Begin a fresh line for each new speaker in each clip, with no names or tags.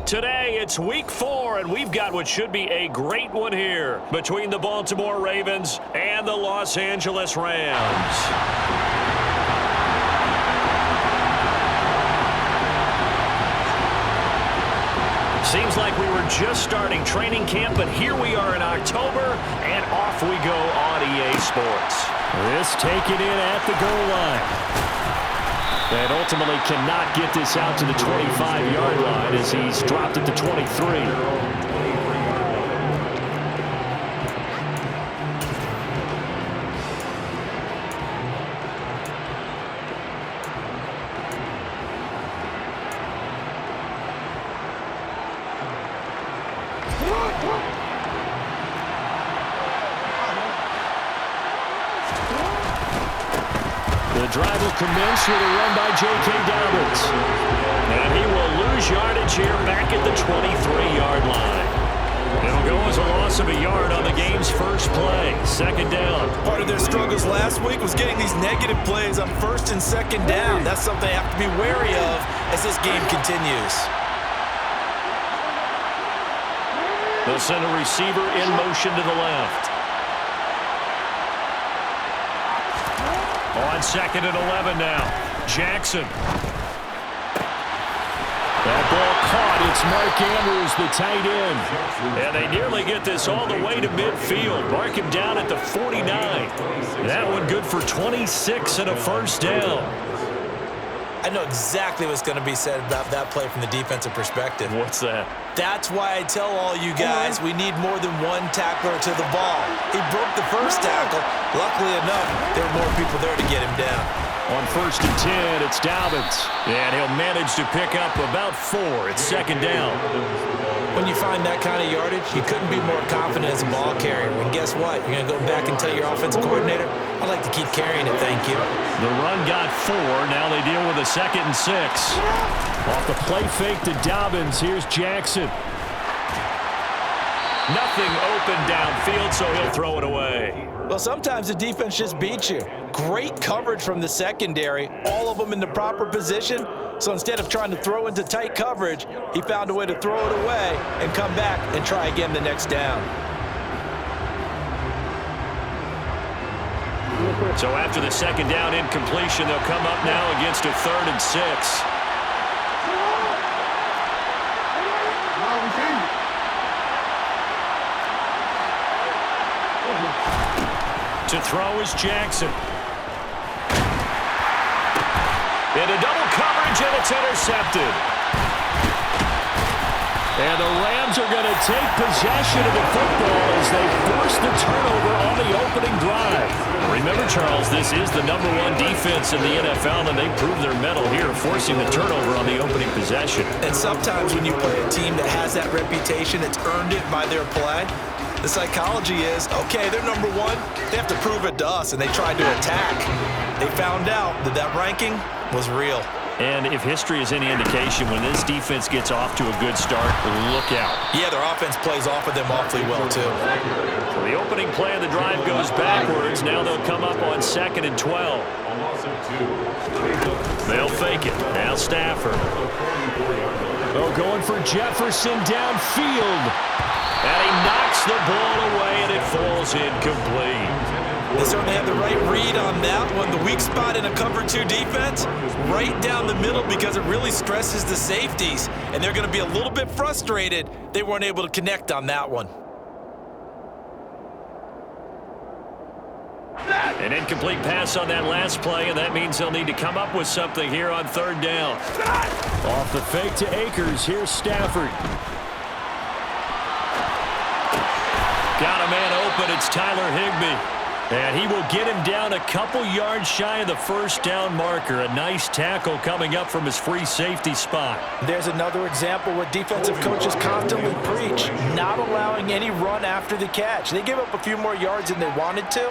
Today, it's week 4, and we've got what should be a great one here between the Baltimore Ravens and the Los Angeles Rams. Seems like we were just starting training camp, but here we are in October, and off we go on EA Sports.
This taken in at the goal line. And ultimately cannot get this out to the 25-yard line as he's dropped it to 23. The drive will commence with a run by J.K. Dobbins.
And he will lose yardage here back at the 23-yard line. It'll go as a loss of a yard on the game's first play. Second down.
Part of their struggles last week was getting these negative plays on first and second down. That's something they have to be wary of as this game continues.
They'll send a receiver in motion to the left. On second and 11 now. Jackson.
That ball caught. It's Mark Andrews, the tight end.
And they nearly get this all the way to midfield. Mark him down at the 49. That one good for 26 and a first down.
I know exactly what's going to be said about that play from the defensive perspective.
What's that?
That's why I tell all you guys we need more than one tackler to the ball. He broke the first tackle. Luckily enough, there were more people there to get him down.
On first and 10, it's Dobbins.
And he'll manage to pick up about 4. It's second down.
When you find that kind of yardage, you couldn't be more confident as a ball carrier. And guess what? You're going to go back and tell your offensive coordinator, I'd like to keep carrying it, thank you.
The run got 4. Now they deal with a second and 6.
Off the play fake to Dobbins, here's Jackson.
Nothing open downfield, so he'll throw it away.
Well, sometimes the defense just beats you. Great coverage from the secondary, all of them in the proper position. So instead of trying to throw into tight coverage, he found a way to throw it away and come back and try again the next down.
So after the second down incompletion, they'll come up now against a 3rd and 6. To throw is Jackson. Into double coverage, and it's intercepted.
And the Rams are going to take possession of the football as they force the turnover on the opening drive.
Remember, Charles, this is the #1 defense in the NFL, and they prove their mettle here, forcing the turnover on the opening possession.
And sometimes when you play a team that has that reputation, it's earned it by their play. The psychology is, okay, they're #1. They have to prove it to us, and they tried to attack. They found out that that ranking was real.
And if history is any indication, when this defense gets off to a good start, look out.
Yeah, their offense plays off of them awfully well, too.
So the opening play of the drive goes backwards. Now they'll come up on 2nd and 12. They'll fake it. Now Stafford.
Oh, going for Jefferson downfield.
And he knocks the ball away, and it falls incomplete.
They certainly had the right read on that one. The weak spot in a cover 2 defense, right down the middle, because it really stresses the safeties. And they're going to be a little bit frustrated they weren't able to connect on that one.
An incomplete pass on that last play, and that means they'll need to come up with something here on 3rd down.
Off the fake to Akers, here's Stafford.
Got a man open, it's Tyler Higbee. And he will get him down a couple yards shy of the first down marker. A nice tackle coming up from his free safety spot.
There's another example where defensive coaches constantly preach, not allowing any run after the catch. They gave up a few more yards than they wanted to,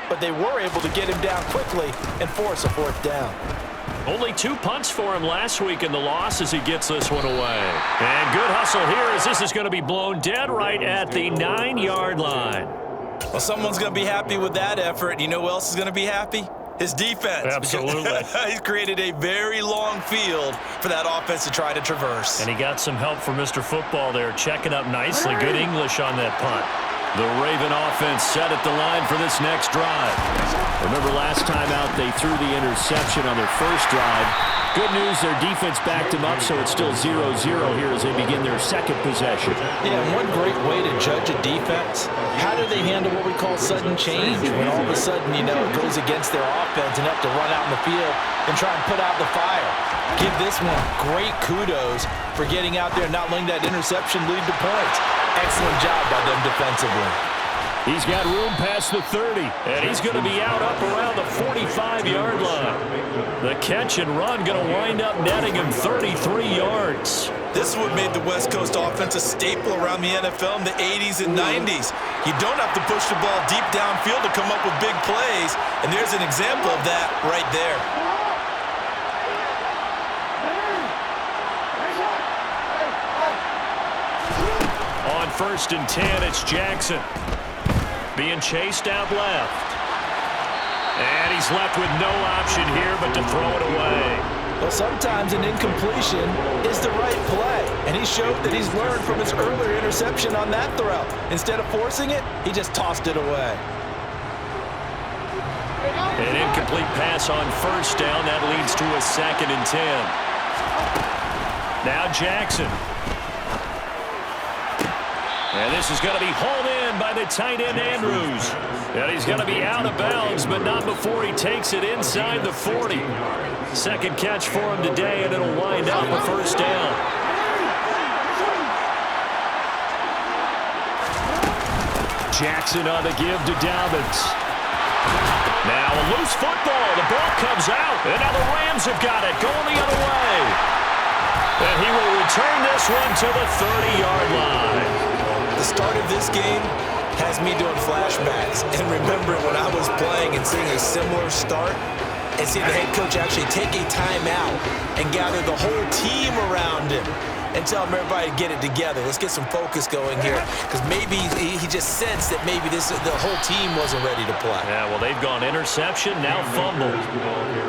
but they were able to get him down quickly and force a 4th down.
Only 2 punts for him last week in the loss as he gets this one away. And good hustle here as this is going to be blown dead right at the 9-yard line.
Well, someone's going to be happy with that effort. You know who else is going to be happy? His defense.
Absolutely.
He's created a very long field for that offense to try to traverse.
And he got some help from Mr. Football there, checking up nicely. Good English on that punt. The Raven offense set at the line for this next drive. Remember last time out they threw the interception on their first drive. Good news, their defense backed them up, so it's still 0-0 here as they begin their second possession.
Yeah, and one great way to judge a defense, how do they handle what we call sudden change? When all of a sudden, it goes against their offense and have to run out in the field and try and put out the fire. Give this one great kudos for getting out there and not letting that interception lead to points. Excellent job by them defensively.
He's got room past the 30,
and he's going to be out up around the 45-yard line. The catch and run going to wind up netting him 33 yards.
This is what made the West Coast offense a staple around the NFL in the 80s and 90s. You don't have to push the ball deep downfield to come up with big plays, and there's an example of that right there.
On 1st and 10, it's Jackson. Being chased out left. And he's left with no option here but to throw it away.
Well, sometimes an incompletion is the right play. And he showed that he's learned from his earlier interception on that throw. Instead of forcing it, he just tossed it away.
An incomplete pass on 1st down. That leads to a 2nd and 10. Now Jackson. And this is going to be hauled in by the tight end, Andrews. And he's going to be out of bounds, but not before he takes it inside the 40. Second catch for him today, and it'll wind up a 1st down.
Jackson on the give to Dobbins.
Now a loose football. The ball comes out, and now the Rams have got it, going the other way. And he will return this one to the 30-yard line.
The start of this game has me doing flashbacks and remembering when I was playing and seeing a similar start and seeing the head coach actually take a timeout and gather the whole team around him and tell him everybody to get it together. Let's get some focus going here because maybe he just sensed that maybe the whole team wasn't ready to play.
Yeah, well, they've gone interception, now fumble.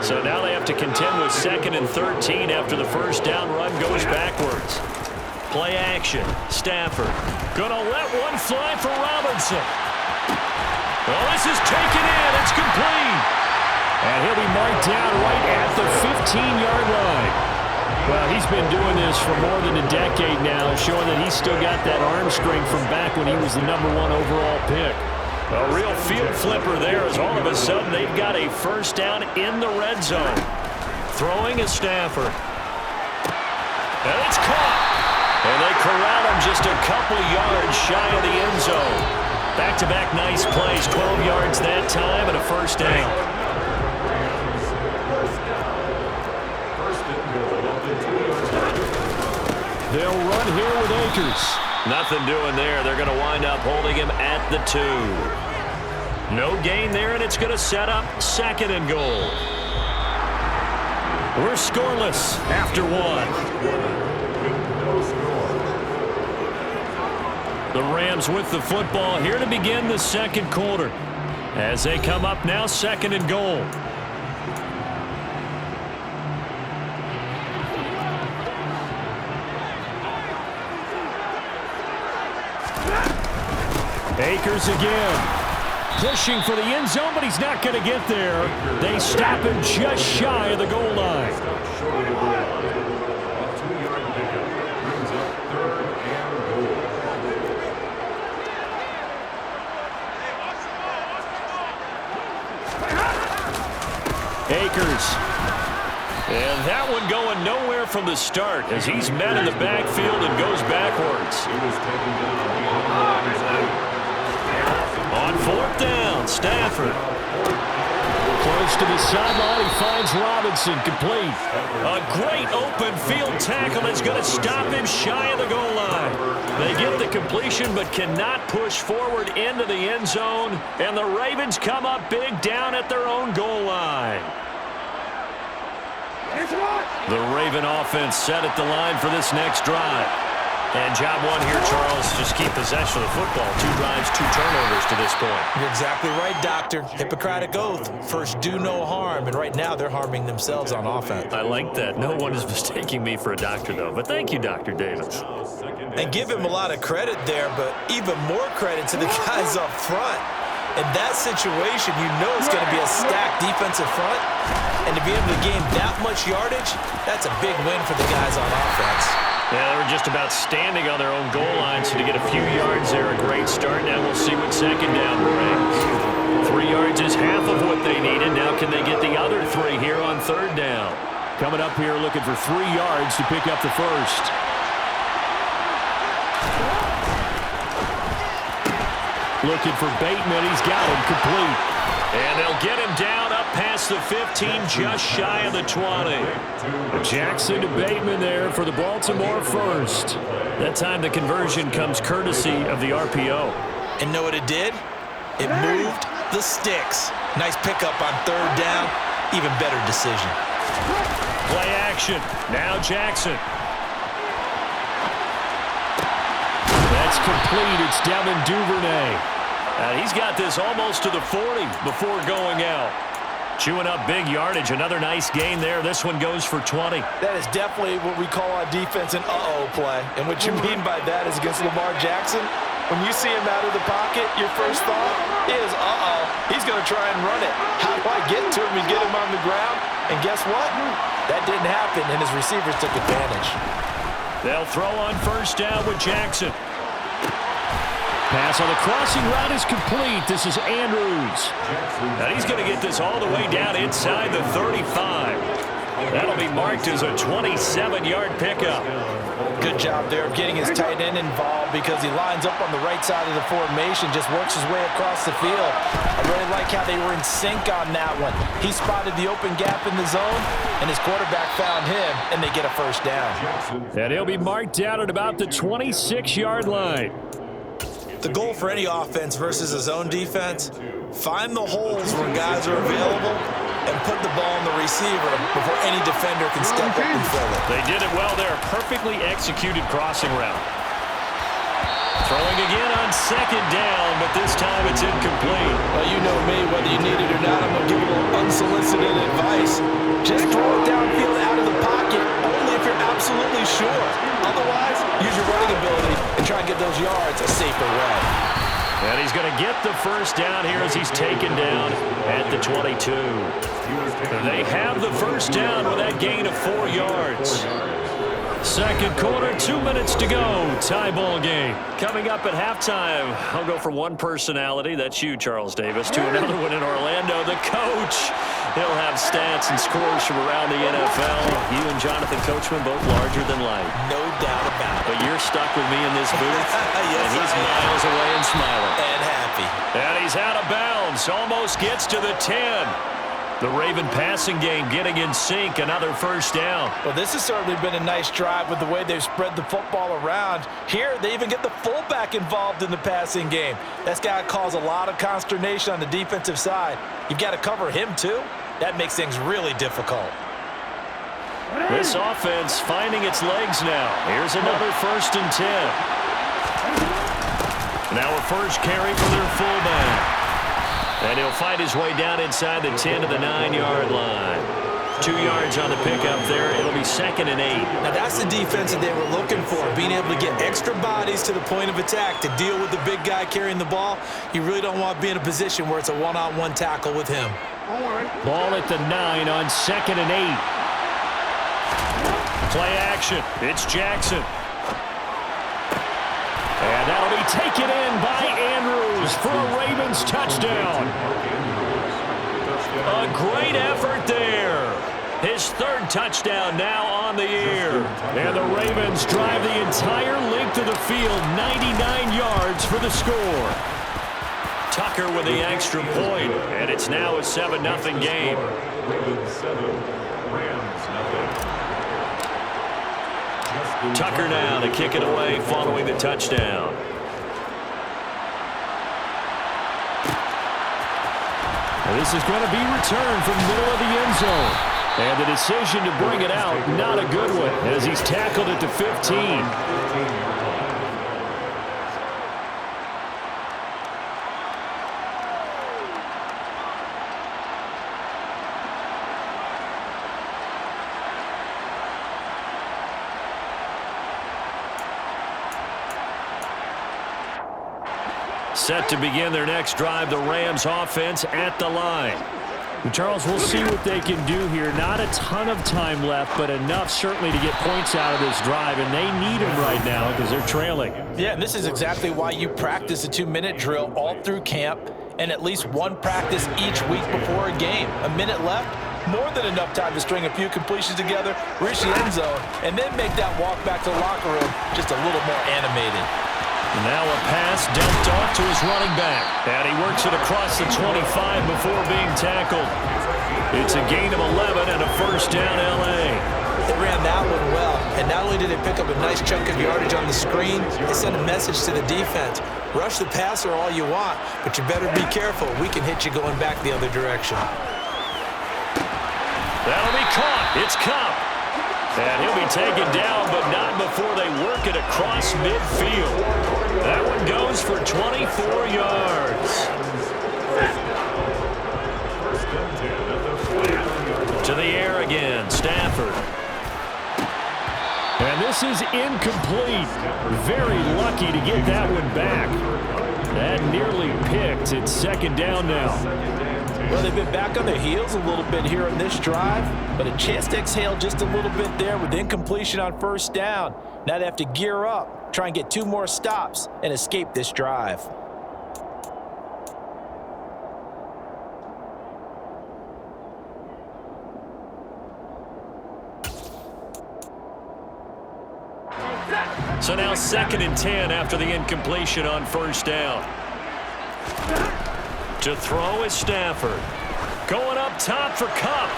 So now they have to contend with 2nd and 13 after the 1st down run goes backwards. Play action. Stafford gonna let one fly for Robinson. Well, this is taken in. It's complete.
And he'll be marked down right at the 15-yard line. Well, he's been doing this for more than a decade now, showing that he's still got that arm strength from back when he was the #1 overall pick.
A real field flipper there as all of a sudden they've got a 1st down in the red zone. Throwing is Stafford. And it's caught. And they corral him just a couple yards shy of the end zone. Back-to-back nice plays, 12 yards that time and a 1st down.
They'll run here with Akers.
Nothing doing there. They're going to wind up holding him at the 2. No gain there, and it's going to set up 2nd and goal. We're scoreless after 1. The Rams with the football here to begin the 2nd quarter. As they come up now, 2nd and goal.
Akers again. Pushing for the end zone, but he's not going to get there. They stop him just shy of the goal line. Akers.
And that one going nowhere from the start as he's met in the backfield and goes backwards. On 4th down, Stafford.
Close to the sideline, he finds Robinson, complete.
A great open field tackle that's going to stop him shy of the goal line. They get the completion but cannot push forward into the end zone, and the Ravens come up big down at their own goal line. The Raven offense set at the line for this next drive. And job one here, Charles, just keep possession of the football. 2 drives, 2 turnovers to this point.
You're exactly right, Doctor. Hippocratic oath. First, do no harm. And right now, they're harming themselves on offense.
I like that. No one is mistaking me for a doctor, though. But thank you, Dr. Davis.
And give him a lot of credit there, but even more credit to the guys up front. In that situation, you know it's going to be a stacked defensive front. And to be able to gain that much yardage, that's a big win for the guys on offense.
Yeah, they were just about standing on their own goal line, so to get a few yards there, a great start. Now we'll see what second down brings. 3 yards is half of what they needed. Now can they get the other 3 here on third down?
Coming up here looking for 3 yards to pick up the first. Looking for Bateman. He's got him complete.
And they'll get him down up past the 15, just shy of the 20.
Jackson to Bateman there for the Baltimore first.
That time the conversion comes courtesy of the RPO.
And know what it did? It moved the sticks. Nice pickup on third down. Even better decision.
Play action. Now Jackson.
That's complete. It's Devin Duvernay.
He's got this almost to the 40 before going out. Chewing up big yardage. Another nice gain there. This one goes for 20.
That is definitely what we call on defense an uh-oh play. And what you mean by that is against Lamar Jackson, when you see him out of the pocket, your first thought is, uh-oh, he's going to try and run it. How do I get to him and get him on the ground? And guess what? That didn't happen, and his receivers took advantage.
They'll throw on first down with Jackson.
Pass on the crossing route is complete. This is Andrews.
Now he's going to get this all the way down inside the 35. That'll be marked as a 27-yard pickup.
Good job there of getting his tight end involved because he lines up on the right side of the formation, just works his way across the field. I really like how they were in sync on that one. He spotted the open gap in the zone, and his quarterback found him, and they get a first down.
And he'll be marked down at about the 26-yard line.
The goal for any offense versus a zone defense, find the holes where guys are available and put the ball on the receiver before any defender can step up and fill it.
They did it well there. Perfectly executed crossing route. Throwing again on second down, but this time it's incomplete.
Well, you know me, whether you need it or not, I'm going to give you a little unsolicited advice. Just throw it downfield out of the pocket, only if you're absolutely sure. Otherwise, use your running ability and try and get those yards a safer way.
And he's going to get the first down here as he's taken down at the 22. They have the first down with that gain of 4 yards. Second quarter, 2 minutes to go. Tie ball game. Coming up at halftime, I'll go from one personality, that's you, Charles Davis, to another one in Orlando, the coach. He'll have stats and scores from around the NFL. You and Jonathan Coachman both larger than life.
No doubt about it.
But you're stuck with me in this booth,
Yes,
and he's miles away and smiling.
And happy.
And he's out of bounds, almost gets to the 10. The Raven passing game getting in sync, another first down.
Well, this has certainly been a nice drive with the way they've spread the football around. Here, they even get the fullback involved in the passing game. That's got to cause a lot of consternation on the defensive side. You've got to cover him, too. That makes things really difficult.
This offense finding its legs now. Here's another 1st and 10. Now a first carry for their fullback. And he'll fight his way down inside the 10 to the 9-yard line. 2 yards on the pickup there. It'll be 2nd and 8.
Now that's the defense that they were looking for, being able to get extra bodies to the point of attack to deal with the big guy carrying the ball. You really don't want to be in a position where it's a one-on-one tackle with him.
Ball at the 9 on 2nd and 8.
Play action. It's Jackson.
And that'll be taken in by Andrews for a Ravens touchdown.
A great effort there. His 3rd touchdown now on the year.
And the Ravens drive the entire length of the field, 99 yards for the score.
Tucker with the extra point, and it's now a 7-0 game. Tucker now to kick it away following the touchdown.
And this is going to be returned from the middle of the end zone. And the decision to bring it out, not a good one, as he's tackled at the 15.
Set to begin their next drive, the Rams offense at the line.
Well, Charles, we'll see what they can do here. Not a ton of time left, but enough certainly to get points out of this drive, and they need them right now because they're trailing.
Yeah, and this is exactly why you practice a 2-minute drill all through camp and at least one practice each week before a game. A minute left, more than enough time to string a few completions together, reach the end zone, and then make that walk back to the locker room just a little more animated.
Now a pass dumped off to his running back. And he works it across the 25 before being tackled. It's a gain of 11 and a first down L.A.
They ran that one well, and not only did they pick up a nice chunk of yardage on the screen, they sent a message to the defense. Rush the passer all you want, but you better be careful. We can hit you going back the other direction.
That'll be caught. It's Cup. And he'll be taken down, but not before they work it across midfield. That one goes for 24 yards. To the air again, Stafford.
And this is incomplete. Very lucky to get that one back. That nearly picked. It's second down now.
Well, they've been back on their heels a little bit here in this drive, but a chance to exhale just a little bit there with incompletion on first down. Now they have to gear up, try and get 2 more stops, and escape this drive.
So now 2nd and 10 after the incompletion on first down. To throw is Stafford. Going up top for Cup.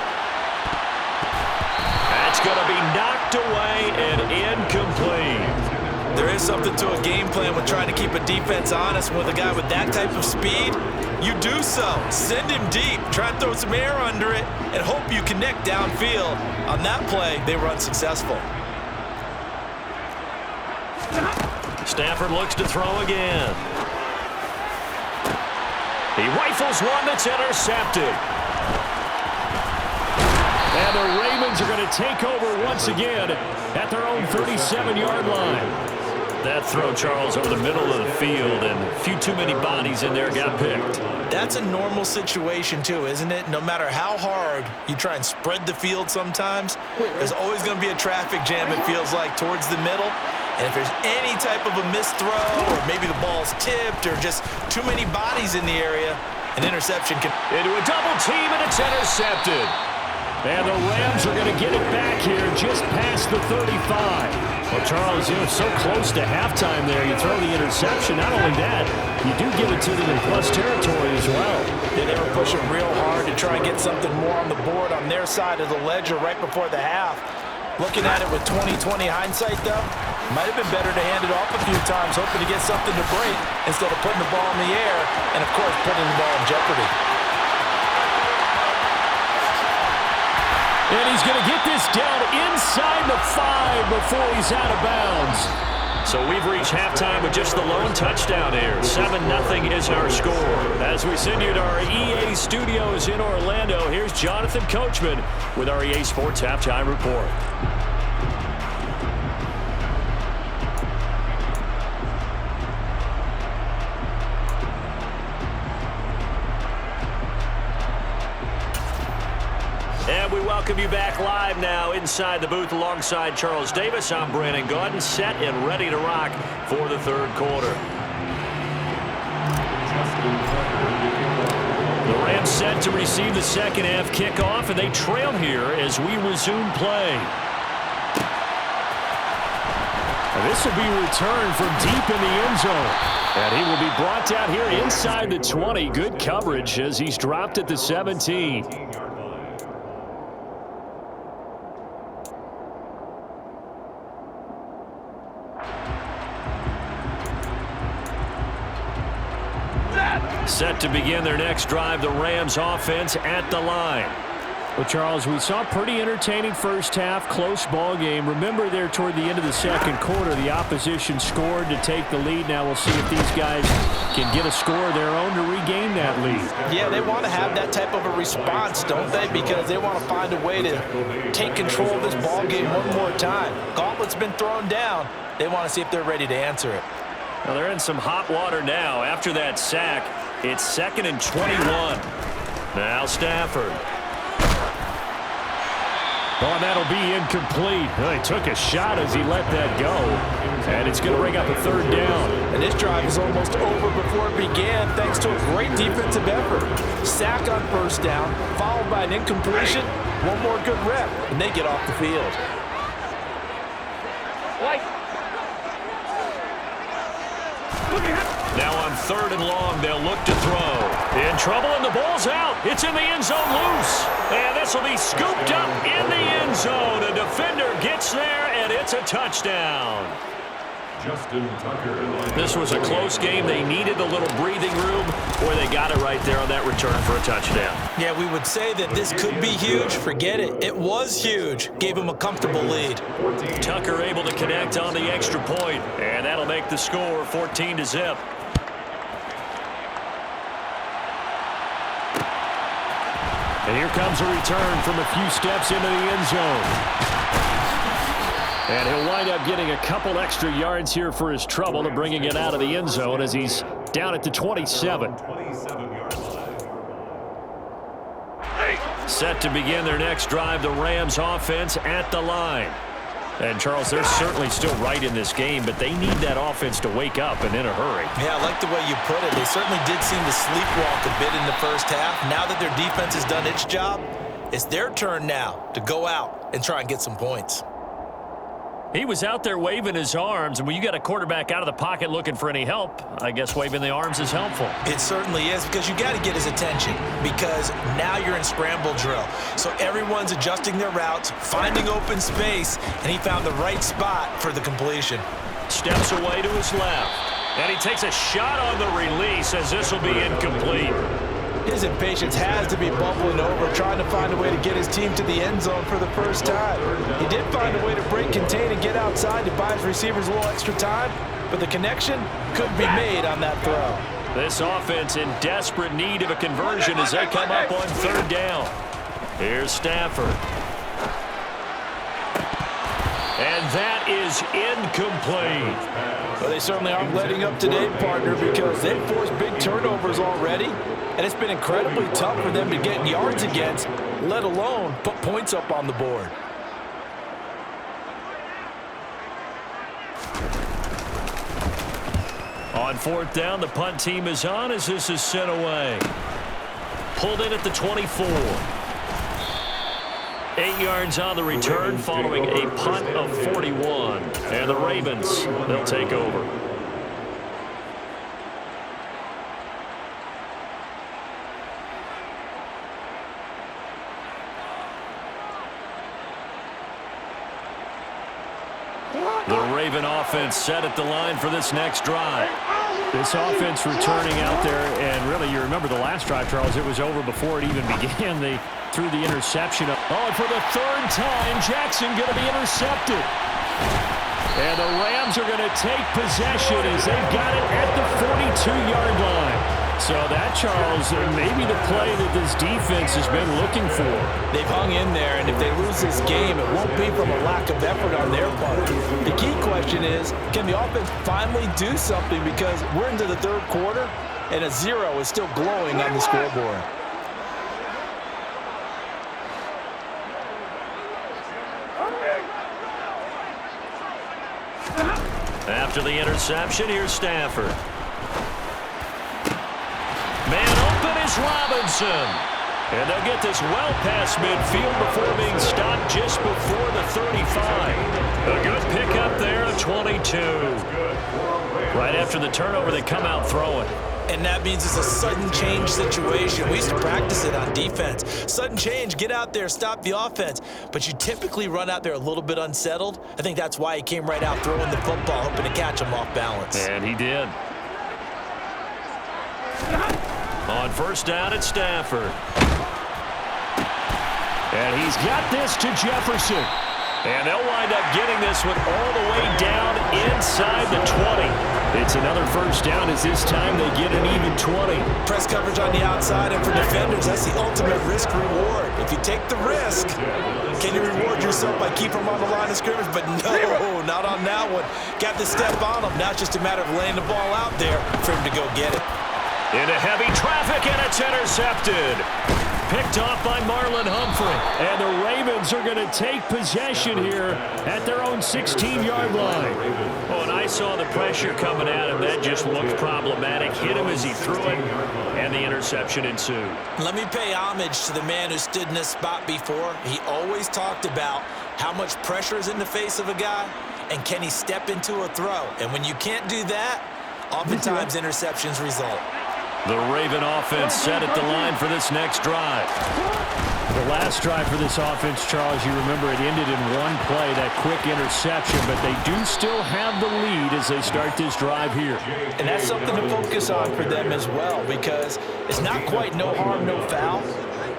That's going to be knocked away and incomplete.
There is something to a game plan with trying to keep a defense honest. With a guy with that type of speed, you do so. Send him deep. Try and throw some air under it and hope you connect downfield. On that play, they were unsuccessful.
Stafford looks to throw again. He rifles one that's intercepted.
And the Ravens are going to take over once again at their own 37-yard line.
That throw, Charles, over the middle of the field, and a few too many bodies in there got picked.
That's a normal situation, too, isn't it? No matter how hard you try and spread the field sometimes, there's always going to be a traffic jam, it feels like, towards the middle. And if there's any type of a missed throw, or maybe the ball's tipped, or just too many bodies in the area, an interception can...
Into a double team, and it's intercepted.
And the Rams are going to get it back here just past the 35. Well, Charles, you know, so close to halftime there. You throw the interception. Not only that, you do give it to them in plus territory as well.
Yeah, they were pushing real hard to try and get something more on the board on their side of the ledger right before the half. Looking at it with 20/20 hindsight, though, might have been better to hand it off a few times, hoping to get something to break instead of putting the ball in the air and, of course, putting the ball in jeopardy.
And he's going to get this down inside the 5 before he's out of bounds.
So we've reached halftime with just the lone touchdown here. 7-0 is our score. As we send you to our EA studios in Orlando, here's Jonathan Coachman with our EA Sports Halftime Report. And we welcome you back live now inside the booth alongside Charles Davis. I'm Brandon Gaudin, set and ready to rock for the third quarter. The Rams set to receive the second half kickoff, and they trail here as we resume play. And this will be returned from deep in the end zone. And he will be brought down here inside the 20. Good coverage as he's dropped at the 17. Set to begin their next drive, the Rams offense at the line.
Well, Charles, we saw a pretty entertaining first half, close ball game. Remember there toward the end of the second quarter, the opposition scored to take the lead. Now we'll see if these guys can get a score of their own to regain that lead.
Yeah, they want to have that type of a response, don't they? Because they want to find a way to take control of this ball game one more time. Gauntlet's been thrown down. They want to see if they're ready to answer it.
Well, they're in some hot water now. After that sack, it's 2nd and 21. Now Stafford.
Oh, and that'll be incomplete. He took a shot as he let that go. And it's going to bring up a 3rd down.
And this drive is almost over before it began thanks to a great defensive effort. Sack on 1st down, followed by an incompletion. One more good rep, and they get off the field.
Now on 3rd and long, they'll look to throw. In trouble, and the ball's out. It's in the end zone loose. And this will be scooped up in the end zone. A defender gets there, and it's a touchdown. This was a close game. They needed a little breathing room, or they got it right there on that return for a touchdown.
Yeah, we would say that this could be huge. Forget it. It was huge. Gave him a comfortable lead.
Tucker able to connect on the extra point, and that'll make the score 14-0.
And here comes a return from a few steps into the end zone. And he'll wind up getting a couple extra yards here for his trouble to bringing it out of the end zone as he's down at the 27.
Set to begin their next drive, the Rams offense at the line. And, Charles, they're certainly still right in this game, but they need that offense to wake up and in a hurry.
Yeah, I like the way you put it. They certainly did seem to sleepwalk a bit in the first half. Now that their defense has done its job, it's their turn now to go out and try and get some points.
He was out there waving his arms, and when you got a quarterback out of the pocket looking for any help, I guess waving the arms is helpful.
It certainly is, because you got to get his attention, because now you're in scramble drill. So everyone's adjusting their routes, finding open space, and he found the right spot for the completion.
Steps away to his left, and he takes a shot on the release as this will be incomplete.
His impatience has to be bubbling over, trying to find a way to get his team to the end zone for the first time. He did find a way to break, contain, and get outside to buy his receivers a little extra time, but the connection couldn't be made on that throw.
This offense in desperate need of a conversion as they come up on 3rd down. Here's Stafford. And that is incomplete.
Well, they certainly aren't letting up today, partner, because they've forced big turnovers already, and it's been incredibly tough for them to get yards against, let alone put points up on the board.
On 4th down, the punt team is on as this is sent away. Pulled in at the 24. 8 yards on the return following a punt of 41. And the Ravens, they'll take over. The Raven offense set at the line for this next drive.
This offense returning out there, and really, you remember the last drive, Charles, it was over before it even began. They threw the interception up. Oh, and for the 3rd time, Jackson going to be intercepted. And the Rams are going to take possession as they've got it at the 42-yard line. So that, Charles, may be the play that this defense has been looking for.
They've hung in there, and if they lose this game, it won't be from a lack of effort on their part. The key question is, can the offense finally do something, because we're into the 3rd quarter, and a 0 is still glowing on the scoreboard.
After the interception, here's Stafford. Man open is Robinson. And they'll get this well past midfield before being stopped just before the 35. A good pickup there at 22. Right after the turnover, they come out throwing.
And that means it's a sudden change situation. We used to practice it on defense. Sudden change, get out there, stop the offense. But you typically run out there a little bit unsettled. I think that's why he came right out throwing the football, hoping to catch him off balance.
And he did. On 1st down, it's Stafford.
And he's got this to Jefferson.
And they'll wind up getting this one all the way down inside the 20. It's another 1st down as this time they get an even 20.
Press coverage on the outside, and for defenders, that's the ultimate risk reward. If you take the risk, Can you reward yourself by keeping him on the line of scrimmage? But no, not on that one. Got to step on him. Now it's just a matter of laying the ball out there for him to go get it.
Into heavy traffic, and it's intercepted. Picked off by Marlon Humphrey.
And the Ravens are going to take possession here at their own 16-yard line.
Oh, and I saw the pressure coming at him. That just looked problematic. Hit him as he threw it, and the interception ensued.
Let me pay homage to the man who stood in this spot before. He always talked about how much pressure is in the face of a guy, and can he step into a throw. And when you can't do that, oftentimes interceptions result.
The Raven offense set at the line for this next drive.
The last drive for this offense, Charles, you remember it ended in one play, that quick interception, but they do still have the lead as they start this drive here.
And that's something to focus on for them as well, because it's not quite no harm, no foul.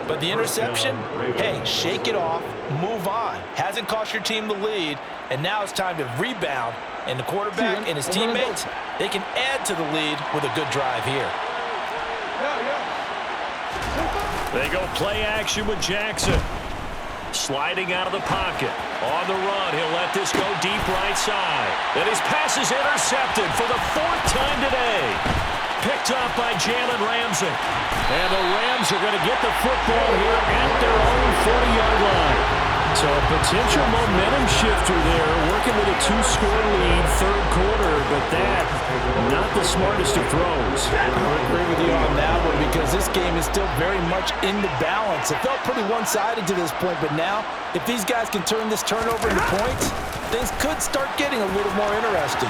But the interception, hey, shake it off, move on. Hasn't cost your team the lead, and now it's time to rebound. And the quarterback and his teammates, they can add to the lead with a good drive here.
They go play action with Jackson. Sliding out of the pocket. On the run, he'll let this go deep right side. And his pass is intercepted for the 4th time today. Picked up by Jalen Ramsey.
And the Rams are going to get the football here at their own 40-yard line. So a potential momentum shifter there, working with a 2-score lead, third quarter, but that, not the smartest of throws.
I agree with you on that one, because this game is still very much in the balance. It felt pretty one-sided to this point, but now, if these guys can turn this turnover into points, things could start getting a little more interesting.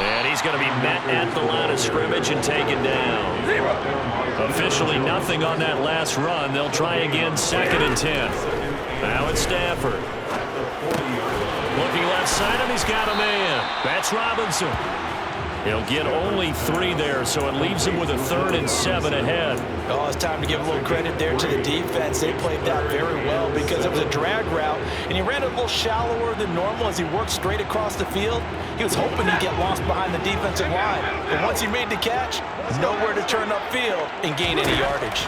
And he's going to be met at the line of scrimmage and taken down. Officially nothing on that last run. They'll try again, 2nd and 10. Now it's Stafford. Looking left side, and he's got a man. That's Robinson. He'll get only 3 there, so it leaves him with a 3rd and 7 ahead.
Oh, it's time to give a little credit there to the defense. They played that very well, because it was a drag route, and he ran a little shallower than normal as he worked straight across the field. He was hoping he'd get lost behind the defensive line. But once he made the catch, nowhere to turn upfield and gain any yardage.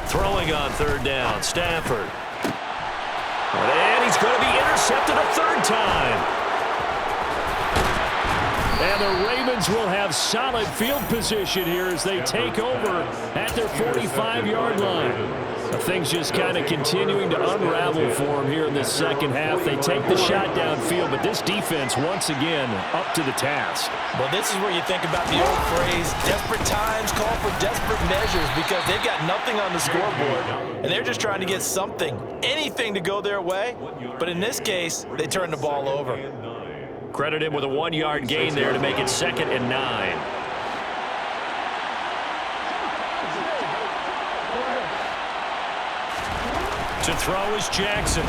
Throwing on 3rd down, Stafford. And he's going to be intercepted a 3rd time.
And the Ravens will have solid field position here as they take over at their 45-yard line. Things just kind of continuing to unravel for them here in this second half. They take the shot downfield, but this defense, once again, up to the task.
Well, this is where you think about the old phrase, desperate times call for desperate measures, because they've got nothing on the scoreboard, and they're just trying to get something, anything to go their way. But in this case, they turn the ball over.
Credit him with a 1-yard gain there to make it 2nd and 9. To throw is Jackson.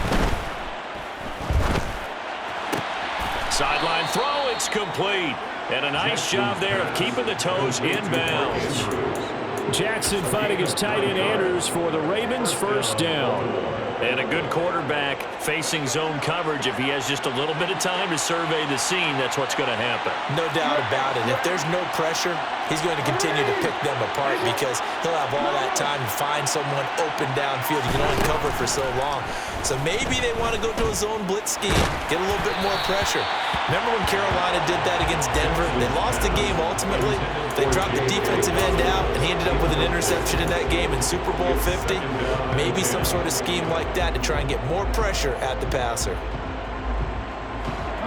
Sideline throw, it's complete. And a nice job there of keeping the toes inbounds.
Jackson fighting his tight end Andrews for the Ravens' 1st down.
And a good quarterback facing zone coverage. If he has just a little bit of time to survey the scene, that's what's going to happen.
No doubt about it. If there's no pressure, he's going to continue to pick them apart, because he'll have all that time to find someone open downfield. You can only cover for so long. So maybe they want to go to a zone blitz scheme, get a little bit more pressure. Remember when Carolina did that against Denver? They lost the game ultimately. They dropped the defensive end out, and he ended up with an interception in that game in Super Bowl 50. Maybe some sort of scheme like that to try and get more pressure at the passer.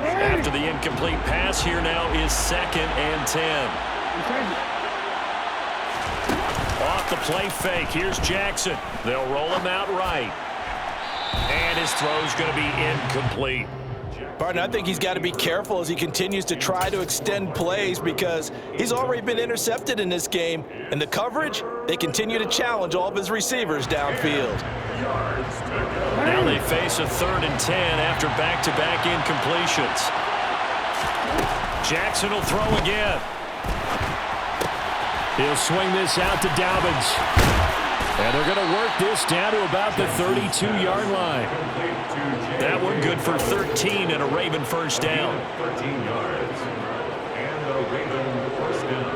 After the incomplete pass, here now is 2nd and 10. Off the play fake, here's Jackson. They'll roll him out right. And his throw's going to be incomplete.
Barton, I think he's got to be careful as he continues to try to extend plays, because he's already been intercepted in this game. And the coverage, they continue to challenge all of his receivers downfield.
Now they face a 3rd and 10 after back-to-back incompletions. Jackson will throw again.
He'll swing this out to Dobbins. And they're going to work this down to about the 32-yard line.
That one good for 13 and a Raven 1st down.
13 yards. And the Raven 1st down.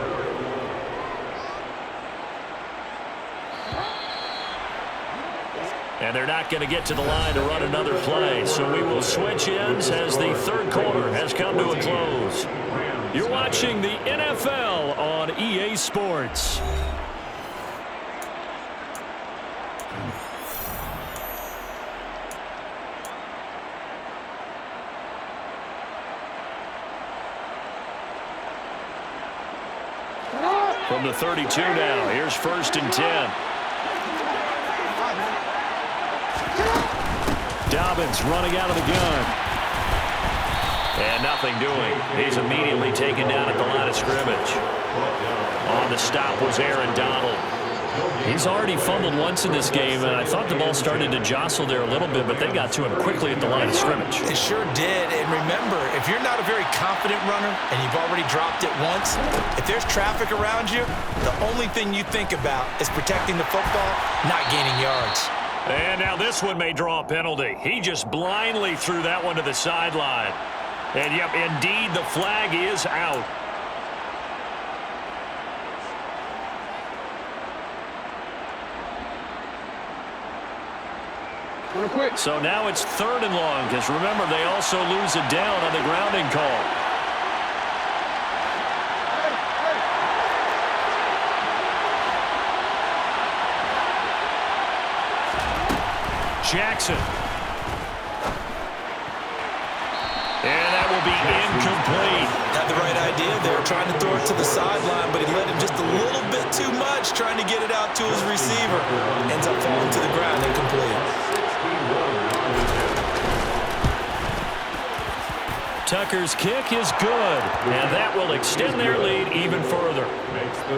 And they're not going to get to the line to run another play. So we will switch ends as the third quarter has come to a close. You're watching the NFL on EA Sports. From the 32 now, here's 1st and 10. Dobbins running out of the gun. And nothing doing. He's immediately taken down at the line of scrimmage. On the stop was Aaron Donald. He's already fumbled once in this game, and I thought the ball started to jostle there a little bit, but they got to him quickly at the line of scrimmage.
It sure did. And remember, if you're not a very confident runner and you've already dropped it once, if there's traffic around you, the only thing you think about is protecting the football, not gaining yards.
And now this one may draw a penalty. He just blindly threw that one to the sideline. And, yep, indeed, the flag is out. So now it's 3rd and long, because remember, they also lose a down on the grounding call. Jackson. And that will be incomplete.
Had the right idea there, trying to throw it to the sideline, but he let him just a little bit too much, trying to get it out to his receiver. Ends up falling to the ground, incomplete.
Tucker's kick is good, and that will extend their lead even further.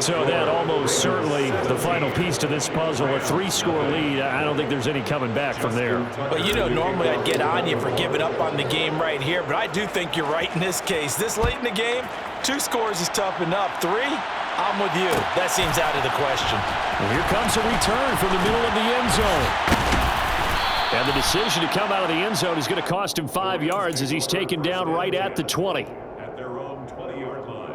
So that almost certainly the final piece to this puzzle, a 3-score lead. I don't think there's any coming back from there.
But, you know, normally I'd get on you for giving up on the game right here, but I do think you're right in this case. This late in the game, 2 scores is tough enough. 3, I'm with you. That seems out of the question.
Well, here comes a return from the middle of the end zone. And the decision to come out of the end zone is going to cost him 5 yards as he's taken down right at the 20.
At their own 20-yard line.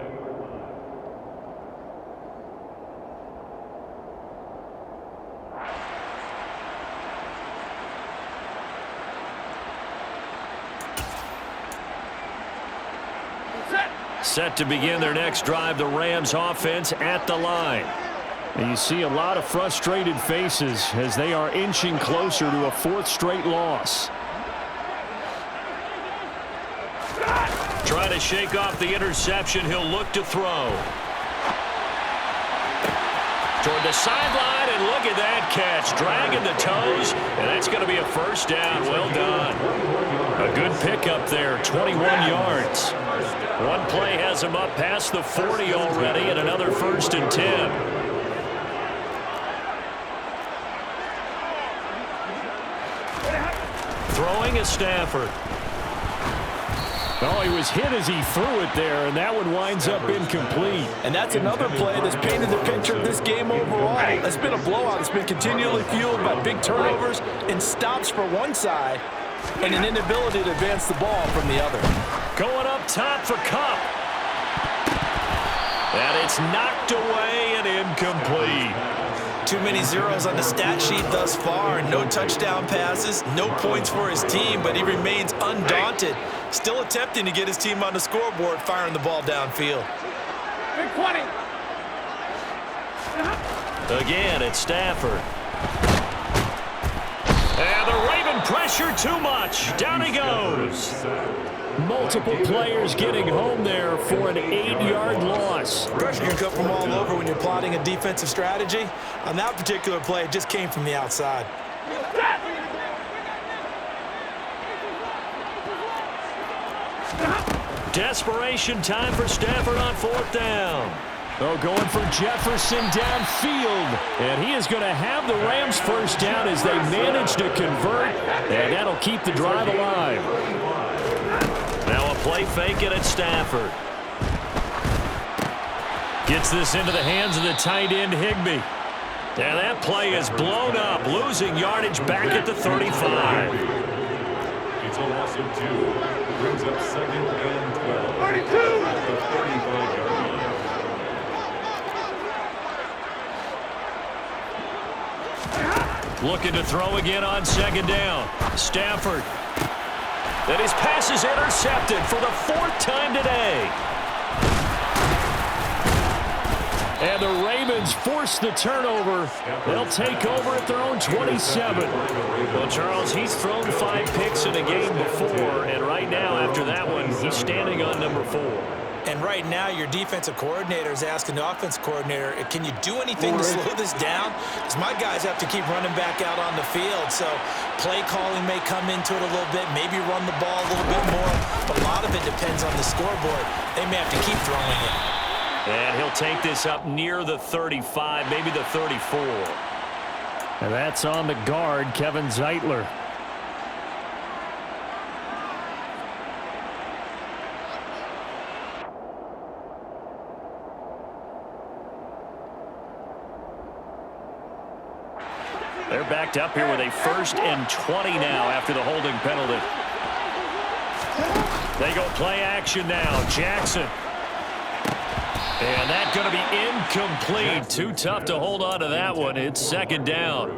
Set to begin their next drive, the Rams offense at the line.
And you see a lot of frustrated faces as they are inching closer to a 4th straight loss.
Trying to shake off the interception. He'll look to throw. Toward the sideline, and look at that catch. Dragging the toes, and that's going to be a 1st down. Well done. A good pickup there, 21 yards. One play has him up past the 40 already, and another 1st and 10. Throwing is Stafford.
Oh, he was hit as he threw it there, and that one winds up incomplete.
And that's another play that's painted the picture of this game overall. It's been a blowout. It's been continually fueled by big turnovers and stops for one side and an inability to advance the ball from the other.
Going up top for Kupp. And it's knocked away and incomplete.
Too many zeros on the stat sheet thus far. No touchdown passes, no points for his team, but he remains undaunted. Still attempting to get his team on the scoreboard, firing the ball downfield.
Big 20.
Again, it's Stafford. And the Raven pressure too much. Down he goes.
Multiple players getting home there for an 8-yard loss.
Pressure can come from all over when you're plotting a defensive strategy. On that particular play, it just came from the outside.
Desperation time for Stafford on 4th down.
Oh, going for Jefferson downfield. And he is going to have the Rams 1st down as they manage to convert. And that'll keep the drive alive.
Now a play fake it at Stafford. Gets this into the hands of the tight end, Higbee. And that play is blown up, losing yardage back at the 35.
It's a loss of 2. Brings up 2nd and 12.
32.
At the 35-yard line.
Looking to throw again on second down. Stafford. And his pass is intercepted for the 4th time today. And the Ravens force the turnover. They'll take over at their own 27. Well, Charles, he's thrown 5 picks in a game before, and right now, after that one, he's standing on number 4.
And right now, your defensive coordinator is asking the offensive coordinator, can you do anything to slow this down? Because my guys have to keep running back out on the field. So play calling may come into it a little bit, maybe run the ball a little bit more. But a lot of it depends on the scoreboard. They may have to keep throwing it.
And he'll take this up near the 35, maybe the 34.
And that's on the guard, Kevin Zeitler.
They're backed up here with a 1st and 20 now after the holding penalty. They go play action now. Jackson. And that's going to be incomplete. Too tough to hold on to that one. It's 2nd down.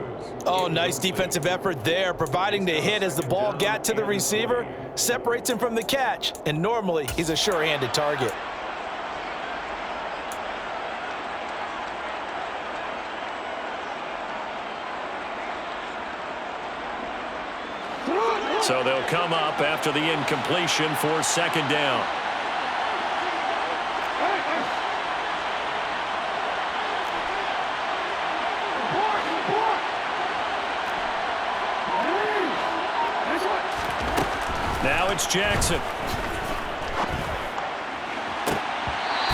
Oh, nice defensive effort there, providing the hit as the ball got to the receiver, separates him from the catch, and normally he's a sure-handed target.
So they'll come up after the incompletion for 2nd down. Now it's Jackson.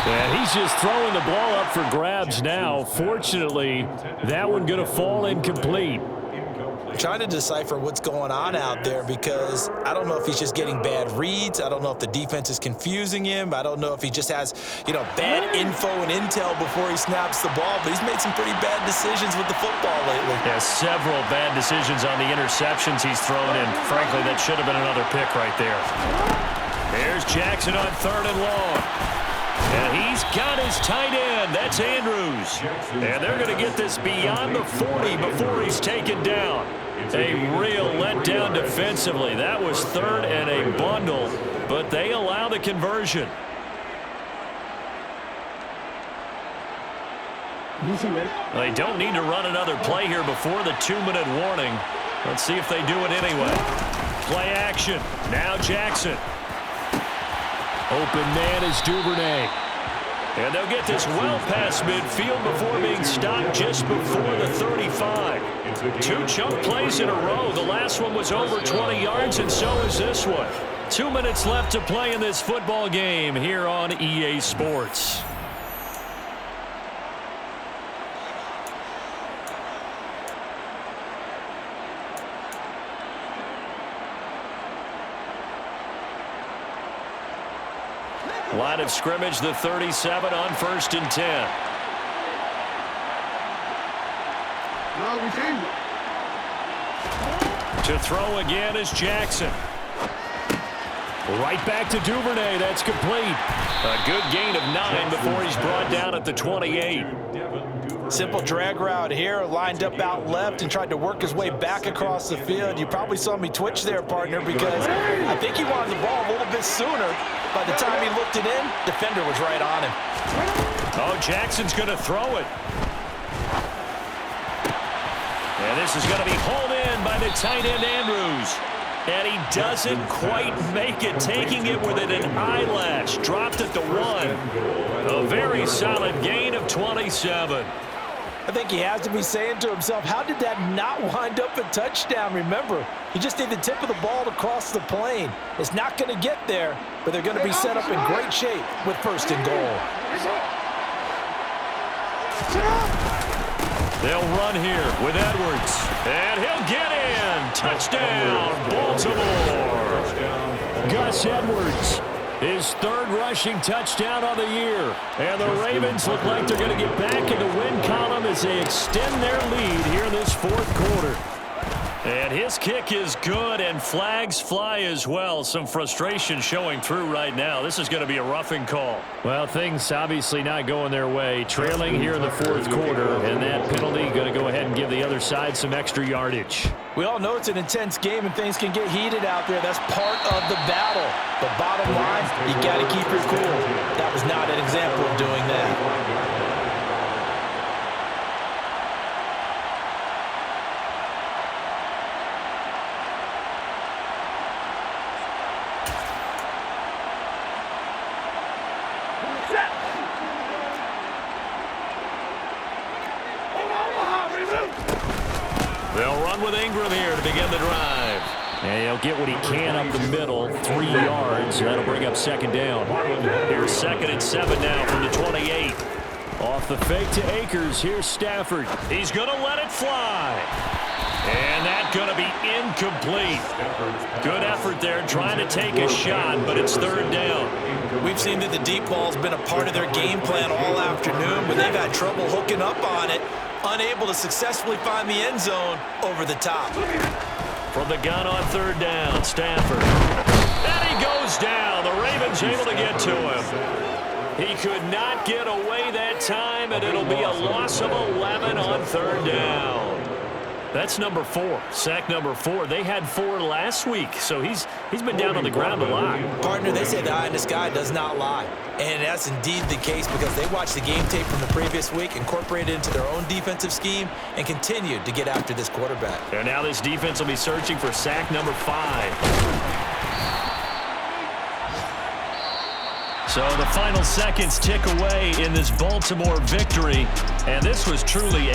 And he's just throwing the ball up for grabs now. Fortunately, that one going to fall incomplete.
Trying to decipher what's going on out there because I don't know if he's just getting bad reads. I don't know if the defense is confusing him. I don't know if he just has, bad info and intel before he snaps the ball. But he's made some pretty bad decisions with the football lately.
Yeah, several bad decisions on the interceptions he's thrown in. Frankly, that should have been another pick right there. Here's Jackson on 3rd and long. And he's got his tight end. That's Andrews. And they're going to get this beyond the 40 before he's taken down. A real letdown defensively. That was 3rd and a bundle, but they allow the conversion. They don't need to run another play here before the 2-minute warning. Let's see if they do it anyway. Play action. Now Jackson.
Open man is Duvernay.
And they'll get this well past midfield before being stopped just before the 35. 2 chunk plays in a row. The last one was over 20 yards, and so is this one. 2 minutes left to play in this football game here on EA Sports. Line of scrimmage, the 37 on 1st and 10. To throw again is Jackson.
Right back to Duvernay. That's complete.
A good gain of 9 before he's brought down at the 28.
Simple drag route here, lined up out left and tried to work his way back across the field. You probably saw me twitch there, partner, because I think he wanted the ball a little bit sooner. By the time he looked it in, defender was right on him.
Oh, Jackson's going to throw it. And this is going to be hauled in by the tight end Andrews. And he doesn't quite make it, taking it within an eyelash. Dropped at the 1. A very solid gain of 27.
I think he has to be saying to himself, how did that not wind up a touchdown? Remember, you just need the tip of the ball to cross the plane. It's not going to get there, but they're going to be set up in great shape with 1st and goal.
They'll run here with Edwards. And he'll get in. Touchdown, Baltimore.
Gus Edwards. His 3rd rushing touchdown on the year. And the Ravens look like they're going to get back in the win column as they extend their lead here in this 4th quarter.
And his kick is good, and flags fly as well. Some frustration showing through right now. This is going to be a roughing call.
Well, things obviously not going their way. Trailing here in the fourth quarter, and that penalty going to go ahead and give the other side some extra yardage.
We all know it's an intense game and things can get heated out there. That's part of the battle. But bottom line, you got to keep your cool. That was not an example of doing that.
They'll run with Ingram here to begin the drive.
And he'll get what he can up the middle, 3 yards. That'll bring up second down.
Here's 2nd and 7 now from the 28.
Off the fake to Akers. Here's Stafford.
He's going to let it fly. And that's going to be incomplete. Good effort there trying to take a shot, but it's 3rd down.
We've seen that the deep ball's been a part of their game plan all afternoon, but they've had trouble hooking up on it, unable to successfully find the end zone over the top.
From the gun on 3rd down, Stafford. And he goes down. The Ravens able to get to him. He could not get away that time, and it'll be a loss of 11 on 3rd down. That's number 4, sack number 4. They had 4 last week, so he's been down on the ground a lot.
Partner, they say the eye in the sky does not lie. And that's indeed the case because they watched the game tape from the previous week, incorporated it into their own defensive scheme, and continued to get after this quarterback.
And now this defense will be searching for sack number 5. So the final seconds tick away in this Baltimore victory, and this was truly a